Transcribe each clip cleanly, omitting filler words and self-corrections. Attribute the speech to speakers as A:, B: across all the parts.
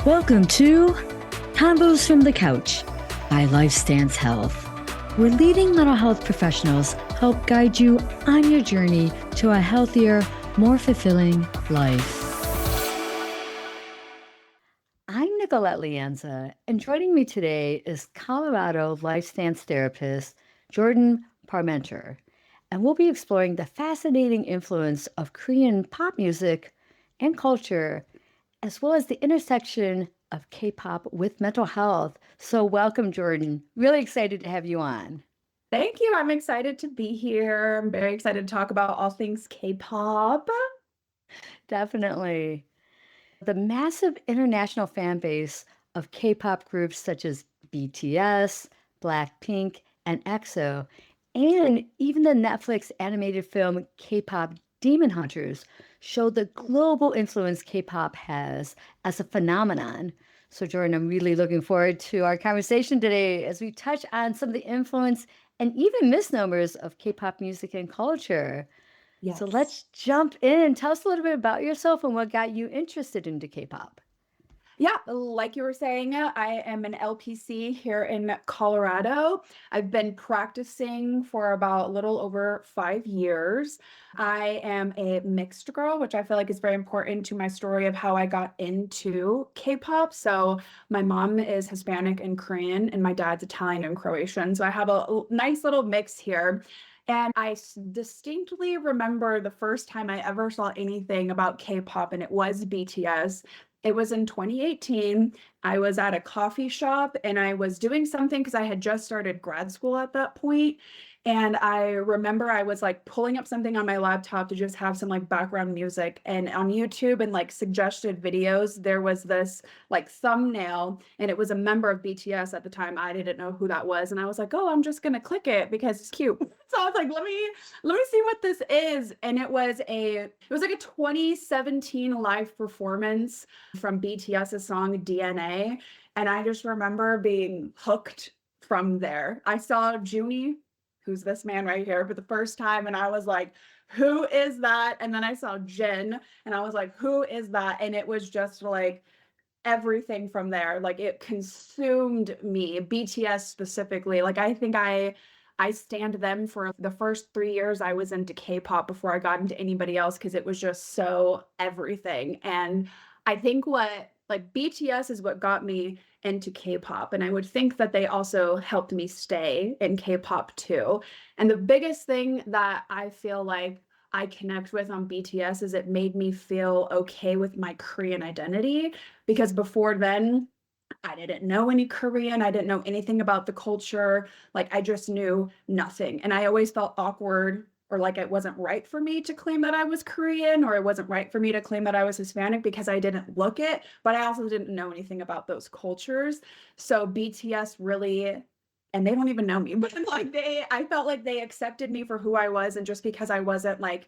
A: Welcome to Combos from the Couch by LifeStance Health, where leading mental health professionals help guide you on your journey to a healthier, more fulfilling life. I'm Nicolette Lianza, and joining me today is Colorado LifeStance therapist Jordan Parmenter, and we'll be exploring the fascinating influence of Korean pop music and culture, as well as the intersection of K-pop with mental health. So welcome, Jordan. Really excited to have you on.
B: Thank you. I'm excited to be here. I'm very excited to talk about all things K-pop.
A: Definitely. The massive international fan base of K-pop groups such as BTS, Blackpink, and EXO, and even the Netflix animated film K-pop Demon Hunters show the global influence K-pop has as a phenomenon. So, Jordan, I'm really looking forward to our conversation today as we touch on some of the influence and even misnomers of K-pop music and culture. So
B: Yes.
A: let's jump in. Tell us a little bit about yourself and what got you interested into K-pop.
B: Yeah, like you were saying, I am an LPC here in Colorado. I've been practicing for about a little over 5 years. I am a mixed girl, which I feel like is very important to my story of how I got into K-pop. So my mom is Hispanic and Korean, and my dad's Italian and Croatian. So I have a nice little mix here. And I distinctly remember the first time I ever saw anything about K-pop, and it was BTS. It was in 2018. I was at a coffee shop and I was doing something because I had just started grad school at that point. And I remember I was like pulling up something on my laptop to just have some like background music. And on YouTube and like suggested videos, there was this like thumbnail and it was a member of BTS at the time. I didn't know who that was. And I was like, oh, I'm just gonna click it because it's cute. So I was like, let me see what this is. And it was like a 2017 live performance from BTS's song DNA. And I just remember being hooked from there. I saw Junie, who's this man right here, for the first time, and I was like, who is that? And then I saw Jin, and I was like, who is that? And it was just like everything from there. Like it consumed me, BTS specifically. Like I think I stand them for the first 3 years I was into K-pop before I got into anybody else because it was just so everything. And I think what like BTS is what got me into K-pop. And I would think that they also helped me stay in K-pop too. And the biggest thing that I feel like I connect with on BTS is it made me feel okay with my Korean identity because before then, I didn't know any Korean. I didn't know anything about the culture. Like I just knew nothing. And I always felt awkward or like it wasn't right for me to claim that I was Korean or it wasn't right for me to claim that I was Hispanic because I didn't look it, but I also didn't know anything about those cultures. So BTS really, and they don't even know me, but like I felt like they accepted me for who I was. And just because I wasn't like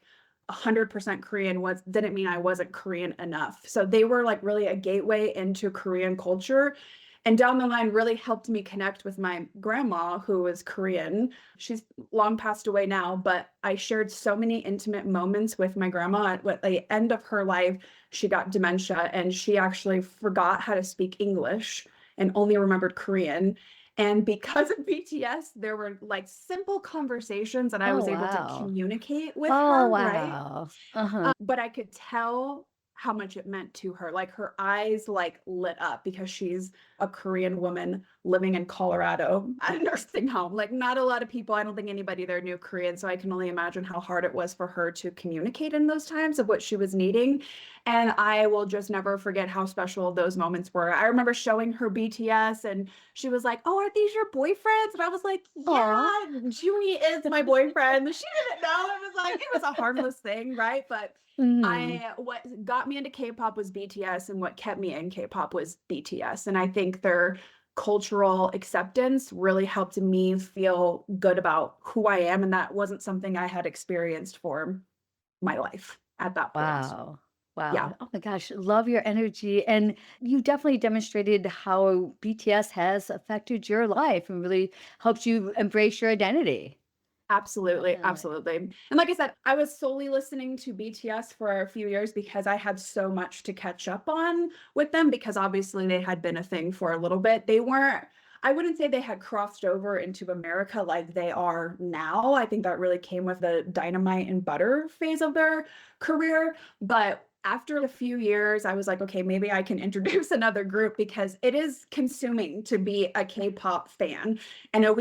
B: 100% Korean was didn't mean I wasn't Korean enough. So they were like really a gateway into Korean culture. And down the line really helped me connect with my grandma who was Korean. She's long passed away now, but I shared so many intimate moments with my grandma. At the end of her life, she got dementia and she actually forgot how to speak English and only remembered Korean. And because of BTS, there were like simple conversations that I
A: Oh,
B: was able to
A: wow.
B: communicate with
A: Oh,
B: her, right?
A: wow. Uh-huh.
B: But I could tell how much it meant to her. Like her eyes like lit up because she's a Korean woman living in Colorado at a nursing home. Like not a lot of people, I don't think anybody there knew Korean. So I can only imagine how hard it was for her to communicate in those times of what she was needing. And I will just never forget how special those moments were. I remember showing her BTS and she was like, oh, are these your boyfriends? And I was like,
A: Aw.
B: yeah, Junie is my boyfriend. She didn't know. It was like, it was a harmless thing, right? But
A: Mhm.
B: I what got me into K-pop was BTS, and what kept me in K-pop was BTS. And I think their cultural acceptance really helped me feel good about who I am. And that wasn't something I had experienced for my life at that point.
A: Wow.
B: Yeah.
A: Wow. Oh my gosh, love your energy. And you definitely demonstrated how BTS has affected your life and really helped you embrace your identity.
B: Absolutely,
A: Definitely.
B: absolutely. And like I said, I was solely listening to BTS for a few years because I had so much to catch up on with them because obviously they had been a thing for a little bit. They weren't, I wouldn't say they had crossed over into America like they are now. I think that really came with the Dynamite and Butter phase of their career. But after a few years, I was like, okay, maybe I can introduce another group because it is consuming to be a K-pop fan. And what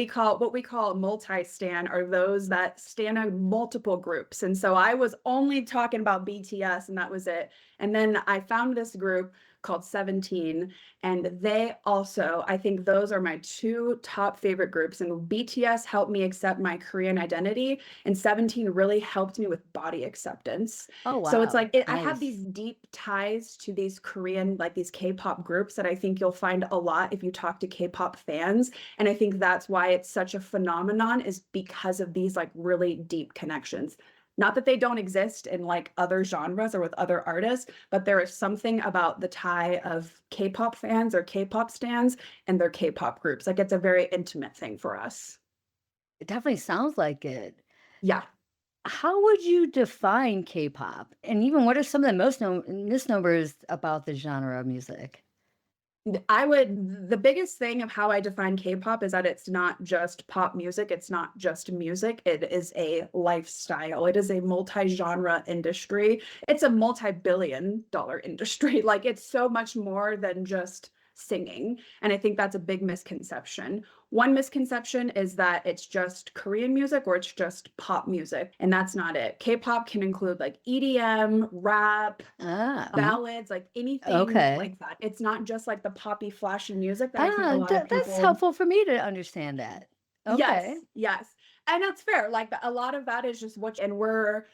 B: we call multi-stan are those that stand on multiple groups. And so I was only talking about BTS and that was it. And then I found this group called 17 and they also, I think those are my two top favorite groups. And BTS helped me accept my Korean identity and 17 really helped me with body acceptance.
A: Oh,
B: So it's
A: wow.
B: like I have these
A: Nice.
B: deep ties to these Korean, like these K-pop groups that I think you'll find a lot if you talk to K-pop fans. And I think that's why it's such a phenomenon is because of these like really deep connections. Not that they don't exist in like other genres or with other artists, but there is something about the tie of K-pop fans or K-pop stans and their K-pop groups. Like it's a very intimate thing for us.
A: It definitely sounds like it.
B: Yeah.
A: How would you define K-pop? And even what are some of the most misnomers about the genre of music?
B: The biggest thing of how I define K-pop is that it's not just pop music, it's not just music, it is a lifestyle. It is a multi-genre industry. It's a multi-billion dollar industry. Like it's so much more than just singing. And I think that's a big misconception. One misconception is that it's just Korean music or it's just pop music, and that's not it. K-pop can include like EDM, rap,
A: Ah,
B: ballads, like anything
A: okay.
B: like that. It's not just like the poppy, flashy music that I think a
A: Ah,
B: lot of
A: that's
B: people.
A: helpful for me to understand that.
B: Yes,
A: Okay.
B: yes. And that's fair. Like a lot of that is just and we're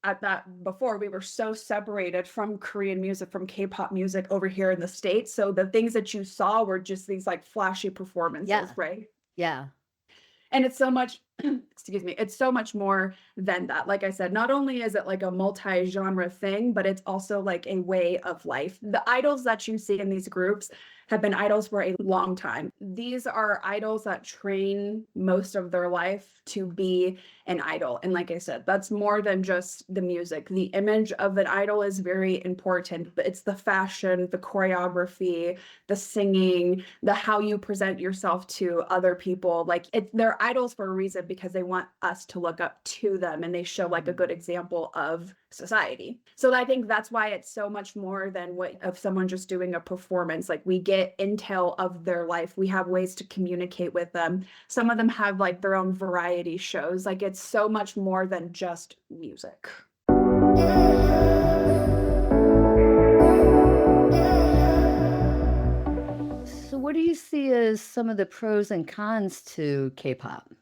B: at that before we were so separated from Korean music, from K-pop music over here in the States. So the things that you saw were just these like flashy performances,
A: Yeah.
B: right?
A: Yeah.
B: And it's so much excuse me, it's so much more than that. Like I said, not only is it like a multi-genre thing, but it's also like a way of life. The idols that you see in these groups have been idols for a long time. These are idols that train most of their life to be an idol. And like I said, that's more than just the music. The image of an idol is very important, but it's the fashion, the choreography, the singing, the how you present yourself to other people. Like they're idols for a reason because they want us to look up to them and they show like a
A: Mhm.
B: good example of society. So I think that's why it's so much more than what of someone just doing a performance. Like we get intel of their life. We have ways to communicate with them. Some of them have like their own variety shows. Like it's so much more than just music.
A: So what do you see as some of the pros and cons to K-pop?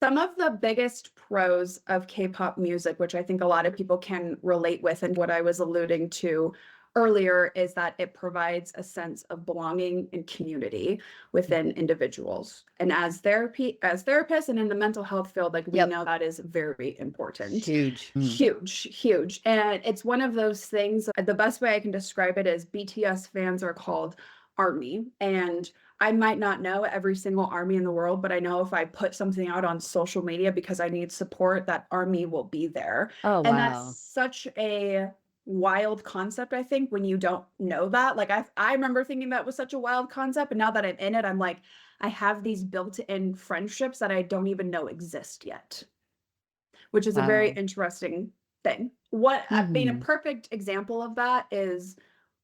B: Some of the biggest pros of K-pop music, which I think a lot of people can relate with, and what I was alluding to earlier, is that it provides a sense of belonging and community within individuals. And as therapists and in the mental health field, like we
A: Yep.
B: know that is very important.
A: Huge. Mm.
B: Huge, huge. And it's one of those things, the best way I can describe it is BTS fans are called ARMY. And I might not know every single army in the world, but I know if I put something out on social media because I need support, that army will be there.
A: Oh,
B: And that's
A: wow.
B: such a wild concept, I think, when you don't know that. Like I remember thinking that was such a wild concept, and now that I'm in it, I'm like, I have these built-in friendships that I don't even know exist yet, which is a very
A: Wow.
B: interesting thing. What being a
A: Mhm.
B: perfect example of that is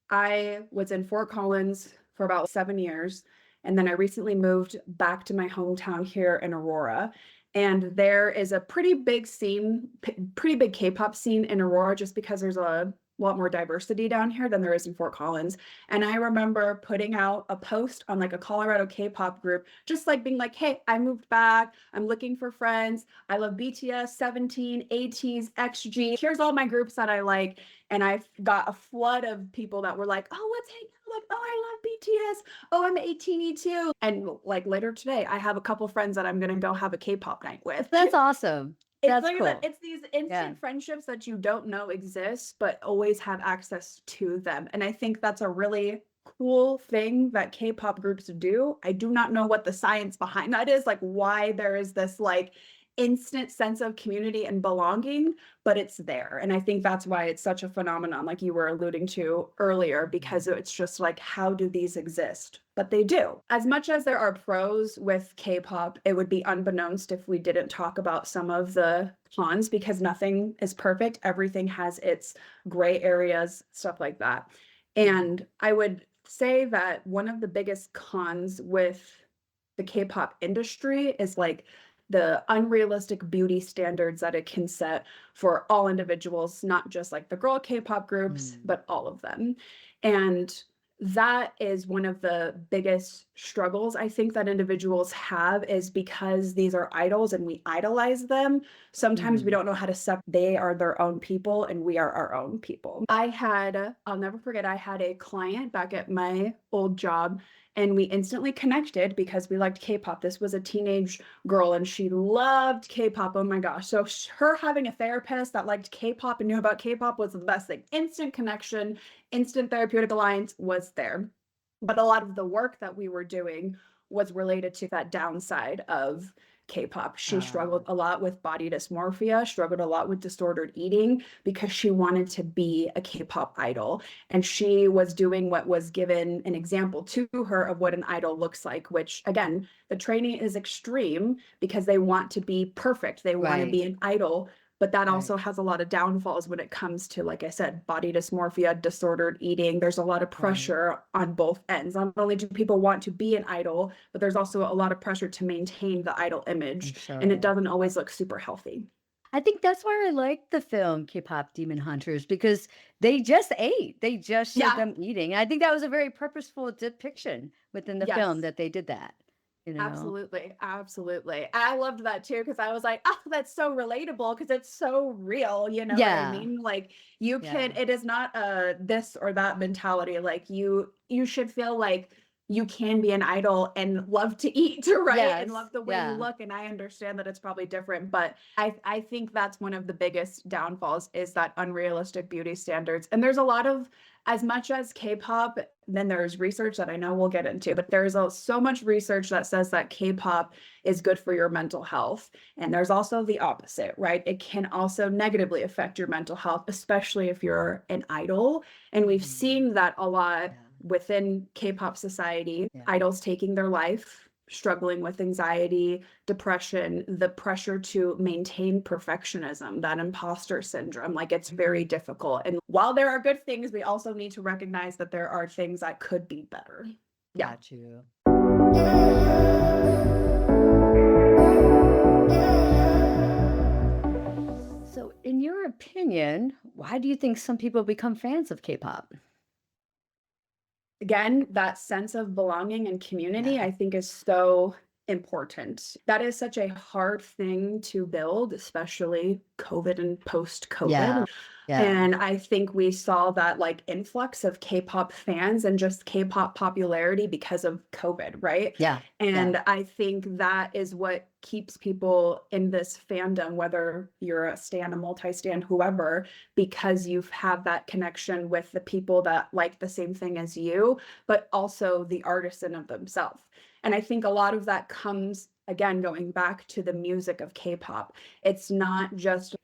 B: I was in Fort Collins for about 7 years, and then I recently moved back to my hometown here in Aurora, and there is a pretty big scene, pretty big K-pop scene in Aurora just because there's a lot more diversity down here than there is in Fort Collins. And I remember putting out a post on like a Colorado K-pop group, just like being like, "Hey, I moved back. I'm looking for friends. I love BTS, 17, ATEEZ, XG. Here's all my groups that I like." And I got a flood of people that were like, "Oh, let's hang out." Like, "Oh, I love BTS. Oh, I'm 18 too." And like later today, I have a couple friends that I'm gonna go have a K-pop night with.
A: That's awesome.
B: It's
A: That's
B: like that.
A: cool.
B: It's these
A: Yeah.
B: instant friendships that you don't know exist, but always have access to them. And I think that's a really cool thing that K-pop groups do. I do not know what the science behind that is, like why there is this like instant sense of community and belonging, but it's there. And I think that's why it's such a phenomenon, like you were alluding to earlier, because
A: Mhm.
B: it's just like, how do these exist? But they do. As much as there are pros with K-pop, it would be unbeknownst if we didn't talk about some of the cons because nothing is perfect. Everything has its gray areas, stuff like that.
A: Mhm.
B: And I would say that one of the biggest cons with the K-pop industry is like the unrealistic beauty standards that it can set for all individuals, not just like the girl K-pop groups,
A: Mm.
B: but all of them. And that is one of the biggest struggles I think that individuals have is because these are idols and we idolize them. Sometimes we
A: Mhm.
B: don't know how to separate. They are their own people and we are our own people. I'll never forget, I had a client back at my old job and we instantly connected because we liked K-pop. This was a teenage girl and she loved K-pop. Oh my gosh. So her having a therapist that liked K-pop and knew about K-pop was the best thing. Instant connection, instant therapeutic alliance was there. But a lot of the work that we were doing was related to that downside of K-pop. She struggled
A: Uh,
B: a lot with body dysmorphia, struggled a lot with disordered eating because she wanted to be a K-pop idol. And she was doing what was given an example to her of what an idol looks like, which again, the training is extreme because they want to be perfect. They want to
A: right,
B: be an idol, but that
A: right,
B: also has a lot of downfalls when it comes to, like I said, body dysmorphia, disordered eating. There's a lot of
A: right.
B: pressure on both ends. Not only do people want to be an idol, but there's also a lot of pressure to maintain the idol
A: I'm
B: image, and it
A: sure.
B: doesn't always look super healthy.
A: I think that's why I like the film K-pop Demon Hunters because they just ate. They just showed
B: Yeah.
A: them eating. I think that was a very purposeful depiction within the film
B: Yes.
A: that they did that, you know?
B: Absolutely, absolutely. I loved that too because I was like, "Oh, that's so relatable because it's so real." You know what I
A: Yeah,
B: mean? Like you can
A: yeah.
B: it is not a this or that mentality. Like you should feel like you can be an idol and love to eat, right? And
A: Yes,
B: love the way you
A: yeah.
B: look. And I understand that it's probably different, but I think that's one of the biggest downfalls is that unrealistic beauty standards. And there's a lot of as much as K-pop, then there's research that I know we'll get into, but there's so much research that says that K-pop is good for your mental health. And there's also the opposite, right? It can also negatively affect your mental health, especially if you're an idol. And we've
A: Mhm.
B: seen that a lot
A: Yeah,
B: within K-pop society,
A: yeah.
B: idols taking their life, struggling with anxiety, depression, the pressure to maintain perfectionism, that imposter syndrome. Like it's very difficult. And while there are good things, we also need to recognize that there are things that could be better. Yeah.
A: Got you. So, in your opinion, why do you think some people become fans of K-pop?
B: Again, that sense of belonging and community,
A: Yeah,
B: I think, is so important. That is such a hard thing to build, especially COVID and post
A: yeah,
B: COVID.
A: yeah,
B: And I think we saw that like influx of K-pop fans and just K-pop popularity because of COVID, right?
A: yeah, yeah.
B: And I think that is what keeps people in this fandom, whether you're a stan, a multi-stan, whoever, because you have that connection with the people that like the same thing as you, but also the artisan of themselves. And I think a lot of that comes, again, going back to the music of K-pop. It's not just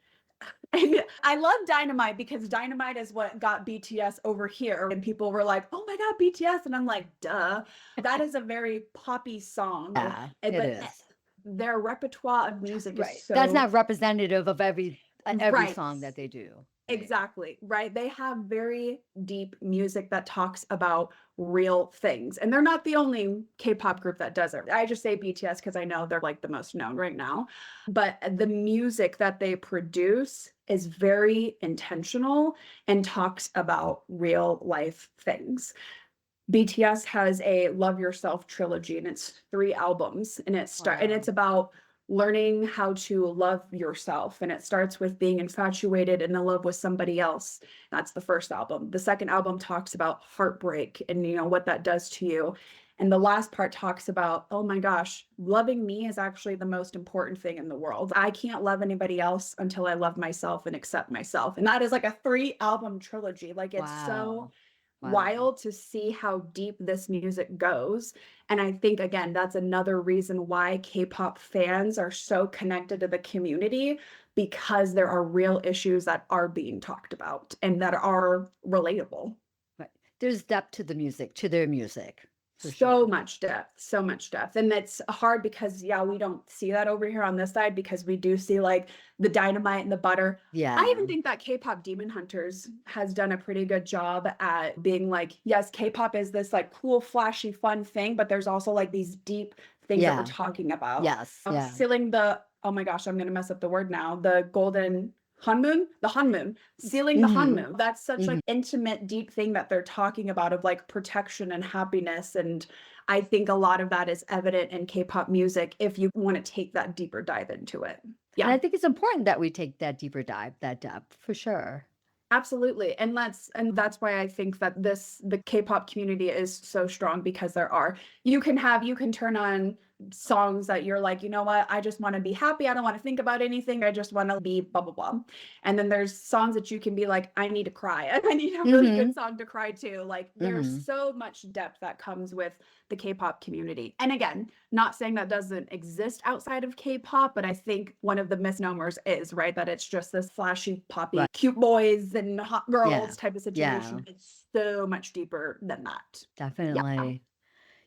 B: and I love Dynamite because Dynamite is what got BTS over here. And people were like, oh my God, BTS. And I'm like, duh. That is a very poppy song.
A: Yeah, it
B: But
A: is.
B: their repertoire of music is
A: Right. That's
B: so
A: not representative of every
B: right.
A: song that they do. Right.
B: Exactly, right? They have very deep music that talks about real things. And they're not the only K-pop group that does it. I just say BTS because I know they're like the most known right now. But the music that they produce is very intentional and talks about real life things. BTS has a Love Yourself trilogy and it's 3 albums and it's
A: Wow.
B: about learning how to love yourself and it starts with being infatuated and in love with somebody else. That's the first album. The second album talks about heartbreak and what that does to you. And the last part talks about, oh my gosh, loving me is actually the most important thing in the world. I can't love anybody else until I love myself and accept myself. And that is like a 3 album trilogy. Like it's so
A: Wow. Wow.
B: wild to see how deep this music goes. And I think, again, that's another reason why K-pop fans are so connected to the community because there are real issues that are being talked about and that are relatable.
A: Right. There's depth to the music, to their music, for
B: So
A: sure.
B: much depth, so much depth. And it's hard because, yeah, we don't see that over here on this side because we do see like the dynamite and the butter. I
A: Yeah.
B: even think that K-pop Demon Hunters has done a pretty good job at being like, yes, K-pop is this like cool, flashy, fun thing, but there's also like these deep things that we're
A: Yeah.
B: talking about.
A: Yes. Yeah.
B: Sealing the, oh my gosh, I'm gonna mess up the word now, the golden Hanmoon, the Hanmoon, sealing the
A: Mhm.
B: Hanmoon. That's such
A: Mhm.
B: like intimate, deep thing that they're talking about of like protection and happiness. And I think a lot of that is evident in K-pop music if you want to take that deeper dive into it.
A: And
B: Yeah.
A: I think it's important that we take that deeper dive, that depth, for sure.
B: Absolutely. And that's why I think that the K-pop community is so strong because there are you can turn on songs that you're like, you know what, I just want to be happy. I don't want to think about anything. I just want to be blah blah blah. And then there's songs that you can be like, I need to cry. I need a really good
A: Mhm.
B: song to cry to. Like there's
A: Mhm.
B: so much depth that comes with the K-pop community. And again, not saying that doesn't exist outside of K-pop, but I think one of the misnomers is, right, that it's just this flashy, poppy,
A: Right.
B: cute boys and hot girls
A: Yeah.
B: type of
A: Yeah.
B: situation. It's so much deeper than that. Yeah.
A: Definitely.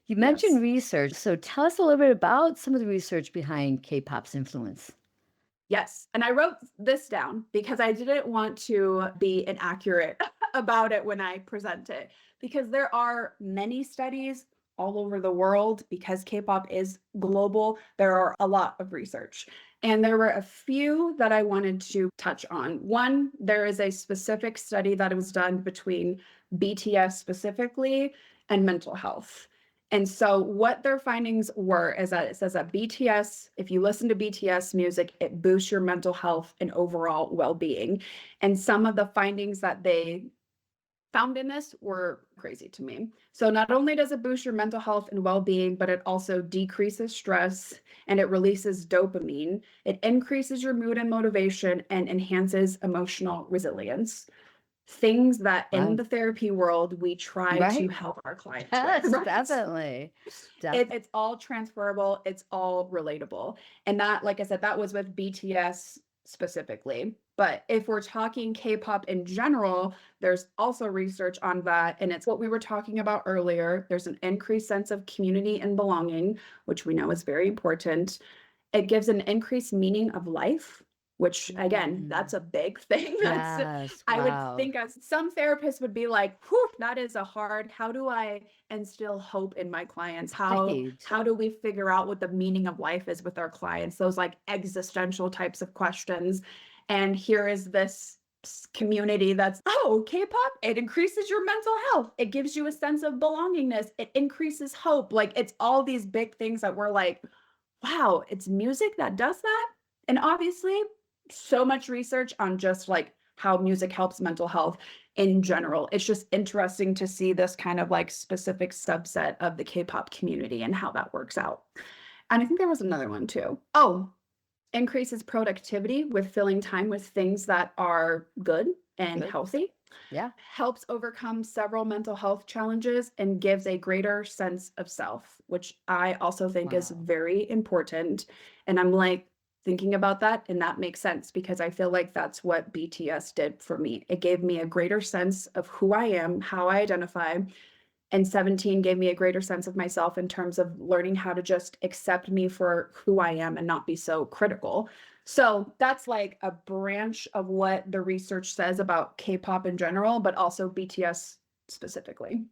A: You mentioned
B: Yes.
A: research, so tell us a little bit about some of the research behind K-pop's influence.
B: Yes. And I wrote this down because I didn't want to be inaccurate about it when I present it, because there are many studies all over the world because K-pop is global. There are a lot of research. And there were a few that I wanted to touch on. One, there is a specific study that was done between BTS specifically and mental health. And so what their findings were is that it says that BTS, if you listen to BTS music, it boosts your mental health and overall well-being. And some of the findings that they found in this were crazy to me. So not only does it boost your mental health and well-being, but it also decreases stress and it releases dopamine. It increases your mood and motivation and enhances emotional resilience. Things that in
A: Wow.
B: the therapy world we try to
A: Right?
B: help our clients with,
A: Yes,
B: right?
A: definitely.
B: It's all transferable, it's all relatable. And that, like I said, that was with BTS specifically. But if we're talking K-pop in general, there's also research on that. And it's what we were talking about earlier. There's an increased sense of community and belonging, which we know is very important. It gives an increased meaning of life, which again,
A: Mm.
B: that's a big thing. That's
A: Yes,
B: I would
A: wow.
B: think as some therapists would be like, whew, that is a hard, how do I instill hope in my clients? How
A: Right.
B: how do we figure out what the meaning of life is with our clients? Those like existential types of questions. And here is this community that's, oh, K-pop, it increases your mental health. It gives you a sense of belongingness. It increases hope. Like it's all these big things that we're like, wow, it's music that does that? And obviously, so much research on just like how music helps mental health in general. It's just interesting to see this kind of like specific subset of the K-pop community and how that works out. And I think there was another one too. Oh, increases productivity with filling time with things that are good and
A: Good.
B: healthy,
A: Yeah.
B: helps overcome several mental health challenges, and gives a greater sense of self, which I also think is
A: Wow.
B: very important. And I'm like thinking about that, and that makes sense because I feel like that's what BTS did for me. It gave me a greater sense of who I am, how I identify, and 17 gave me a greater sense of myself in terms of learning how to just accept me for who I am and not be so critical. So that's like a branch of what the research says about K-pop in general, but also BTS specifically.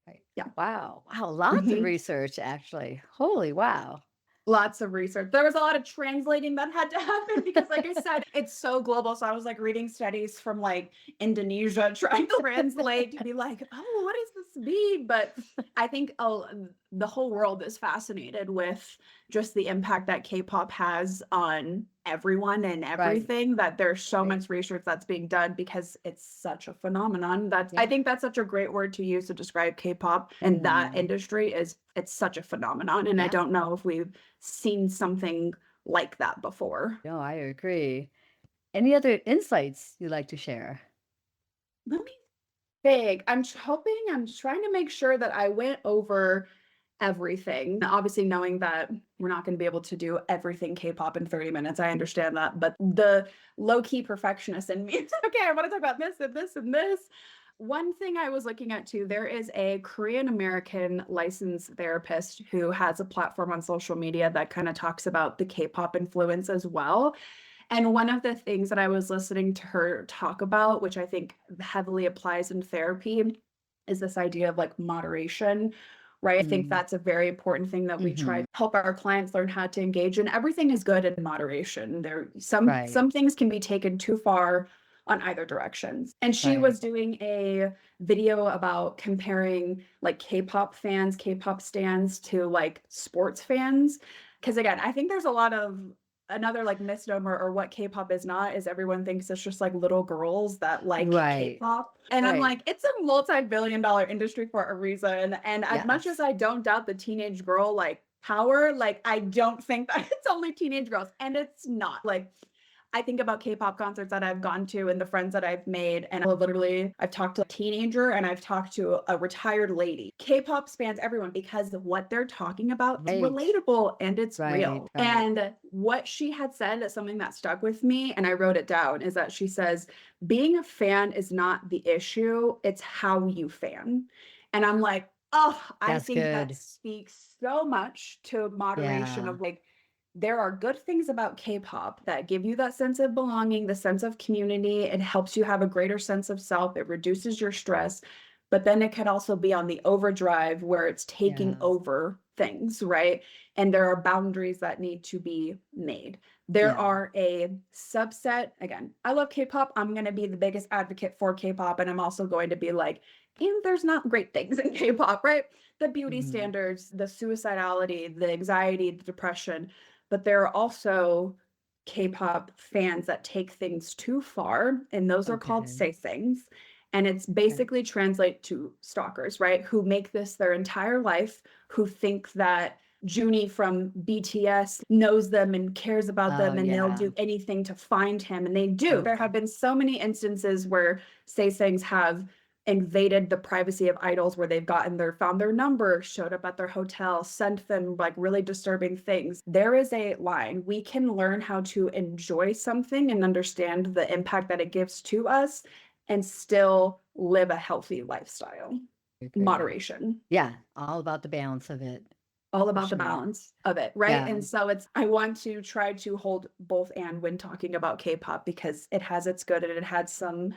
A: Right.
B: Yeah.
A: Wow. Wow, lots of
B: Mhm.
A: research, actually. Holy wow.
B: Lots of research. There was a lot of translating that had to happen because, like I said, it's so global. So I was like reading studies from like Indonesia, trying to translate to be like, oh, what does this mean? But I think the whole world is fascinated with just the impact that K-pop has on everyone and
A: Right,
B: everything. That there's so
A: right.
B: much research that's being done because it's such a phenomenon. That's I
A: Yeah.
B: think that's such a great word to use to describe K-pop and that
A: Mhm.
B: industry is it's such a phenomenon. And I
A: Yeah.
B: don't know if we've seen something like that before.
A: No, I agree. Any other insights you'd like to share?
B: Let me big. I'm trying to make sure that I went over everything. Obviously, knowing that we're not going to be able to do everything K-pop in 30 minutes. I understand that. But the low-key perfectionist in me is okay, I want to talk about this and this and this. One thing I was looking at too, there is a Korean American licensed therapist who has a platform on social media that kind of talks about the K-pop influence as well. And one of the things that I was listening to her talk about, which I think heavily applies in therapy, is this idea of like moderation, right? I think
A: Mm,
B: that's a very important thing that we try
A: mhm.
B: to help our clients learn how to engage in. Everything is good in moderation. There
A: Right,
B: some things can be taken too far on either directions. And she
A: right,
B: was doing a video about comparing like K-pop fans, K-pop stans to like sports fans. Because again, I think there's a lot of another like misnomer or what K-pop is not is everyone thinks it's just like little girls that like
A: right,
B: K-pop. And I'm
A: right.
B: like, it's a multi-billion dollar industry for a reason. And as much as
A: Yes.
B: I don't doubt the teenage girl like power, like I don't think that it's only teenage girls. And it's not. Like I think about K-pop concerts that I've gone to and the friends that I've made, and I've talked to a teenager and I've talked to a retired lady. K-pop spans everyone because what they're talking about is
A: Right,
B: relatable and it's
A: right,
B: real.
A: right.
B: And what she had said is something that stuck with me, and I wrote it down, is that she says, being a fan is not the issue, it's how you fan. And I'm like, oh, I
A: That's
B: think that
A: good.
B: speaks so much to moderation
A: Yeah,
B: of like, there are good things about K-pop that give you that sense of belonging, the sense of community. It helps you have a greater sense of self. It reduces your stress. But then it can also be on the overdrive where it's taking
A: yeah,
B: over things, right? And there are boundaries that need to be made. There
A: yeah,
B: are a subset. Again, I love K-pop. I'm going to be the biggest advocate for K-pop. And I'm also going to be like, and there's not great things in K-pop, right? The beauty
A: mhm.
B: standards, the suicidality, the anxiety, the depression, but there are also K-pop fans that take things too far, and those are called
A: Okay,
B: say things. And it's
A: okay.
B: basically translate to stalkers, right? Who make this their entire life, who think that Junie from BTS knows them and cares about
A: Oh,
B: them, and they'll
A: yeah.
B: do anything to find him. And they do. There have
A: Okay.
B: been so many instances where say-things have invaded the privacy of idols where they've found their number, showed up at their hotel, sent them like really disturbing things. There is a line. We can learn how to enjoy something and understand the impact that it gives to us and still live a healthy lifestyle.
A: Agree.
B: Moderation.
A: Yeah, all about the balance of it,
B: All
A: for
B: about the
A: sure.
B: balance of it, right?
A: Yeah,
B: And so I want to try to hold both and when talking about K-pop because it has its good and it has some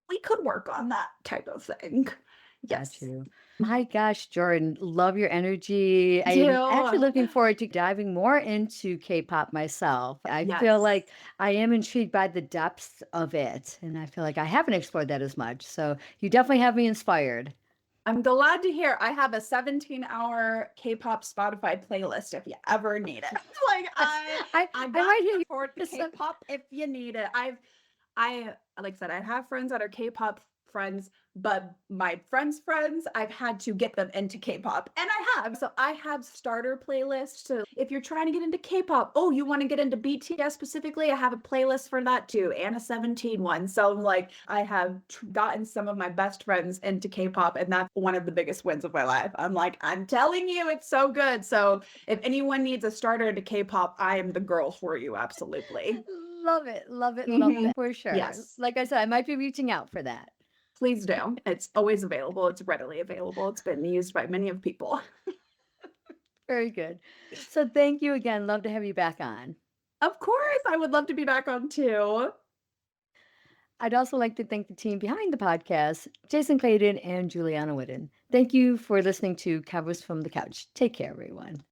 B: we could work on that type of thing.
A: got
B: Yes.
A: you. My gosh, Jordan, love your energy. I'm actually
B: Do.
A: looking forward to diving more into K-pop myself. I feel
B: Yes.
A: like I am intrigued by the depths of it, and I feel like I haven't explored that as much. So you definitely have me inspired.
B: I'm glad to hear I have a 17-hour K-pop Spotify playlist if you ever need it. Like I
A: I
B: got
A: might hear
B: support
A: you some.
B: K-pop if you need it. I like I said, I have friends that are K-pop friends, but my friends' friends, I've had to get them into K-pop. And I have. So I have starter playlists. So if you're trying to get into K-pop, oh, you want to get into BTS specifically, I have a playlist for that too, and a 17 one. So like I have gotten some of my best friends into K-pop, and that's one of the biggest wins of my life. I'm like, I'm telling you, it's so good. So if anyone needs a starter to K-pop, I am the girl for you, absolutely.
A: Love it, love it, love
B: Mhm.
A: that for sure.
B: Yes.
A: Like I said, I might be reaching out for that.
B: Please do. It's always available. It's readily available. It's been used by many of people.
A: Very good. So thank you again. Love to have you back on.
B: Of course, I would love to be back on too.
A: I'd also like to thank the team behind the podcast, Jason Clayton and Juliana Whitten. Thank you for listening to Cowboys from the Couch. Take care, everyone.